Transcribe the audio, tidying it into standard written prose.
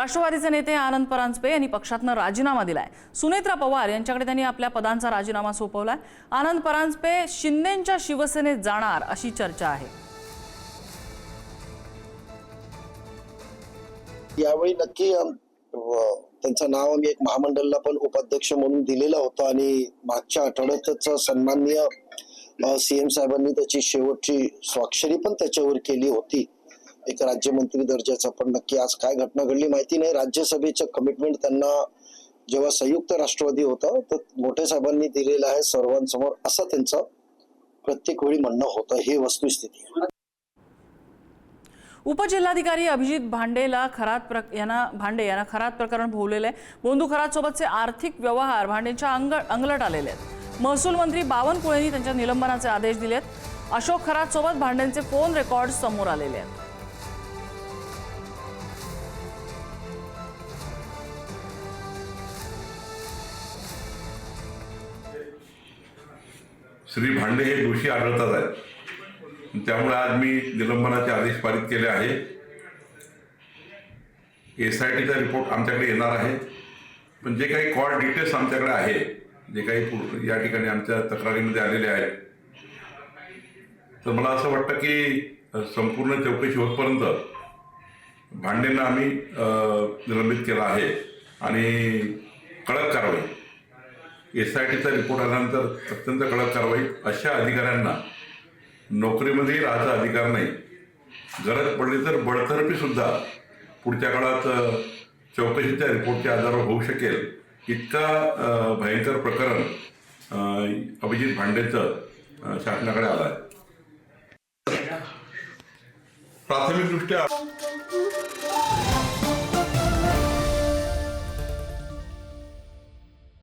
राष्ट्रवादीचे नेते आनंद परांजपे यांनी पक्षातनं राजीनामा दिलाय। सुनेत्रा पवार यांच्याकडे त्यांनी आपल्या पदांचा राजीनामा सोपवलाय। आनंद परांजपे शिंदेंच्या शिवसेनेत जाणार अशी चर्चा आहे। यावेळी नक्की त्यांचं नाव आम्ही एक महामंडळाला पण उपाध्यक्ष म्हणून दिलेलं होतं आणि मागच्या आठवड्यातच सन्माननीय सीएम साहेबांनी त्याची शेवटची स्वाक्षरी पण त्याच्यावर केली होती एक राज्यमंत्री दर्जाचा। पण नक्की आज काय घटना घडली माहिती नाही। राज्यसभेचं कमिटमेंट त्यांना जेव्हा संयुक्त राष्ट्रवादी होता तर मोठे साहेबांनी दिलेलं आहे सर्वांसमोर, असं त्यांचं प्रत्येक वेळी म्हणणं होतं। ही वस्तुस्थिती आहे। उपजिल्हाधिकारी अभिजित भांडे यांना खरात प्रकरण भोवलेले आहे। बोंधू खरात सोबतचे आर्थिक व्यवहार भांडेंच्या अंगलट आलेले आहेत। महसूल मंत्री बावनकुळेंनी यांनी त्यांच्या निलंबनाचे आदेश दिलेत। अशोक खरात सोबत भांडेंचे फोन रेकॉर्ड समोर आलेले आहेत। श्री भांडे हे दोषी आढळतात आहेत, त्यामुळे आज मी निलंबनाचे आदेश पारित केले आहे। SITचा रिपोर्ट आमच्याकडे येणार आहे, पण जे काही कॉल डिटेल्स आमच्याकडे आहे, जे काही या ठिकाणी आमच्या तक्रारीमध्ये आलेले आहेत, तर मला असं वाटतं की संपूर्ण चौकशी होतपर्यंत भांडेंना आम्ही निलंबित केला आहे आणि कडक कारवाई SITचा रिपोर्ट आल्यानंतर अत्यंत कडक कारवाई। अशा अधिकाऱ्यांना नोकरीमध्ये राहायचा अधिकार नाही। गरज पडली तर बडतर्फी सुद्धा पुढच्या काळात चौकशीच्या रिपोर्टच्या आधारावर होऊ शकेल, इतका भयंकर प्रकरण अभिजित भांडेचं शासनाकडे आलं आहे। प्राथमिकदृष्ट्या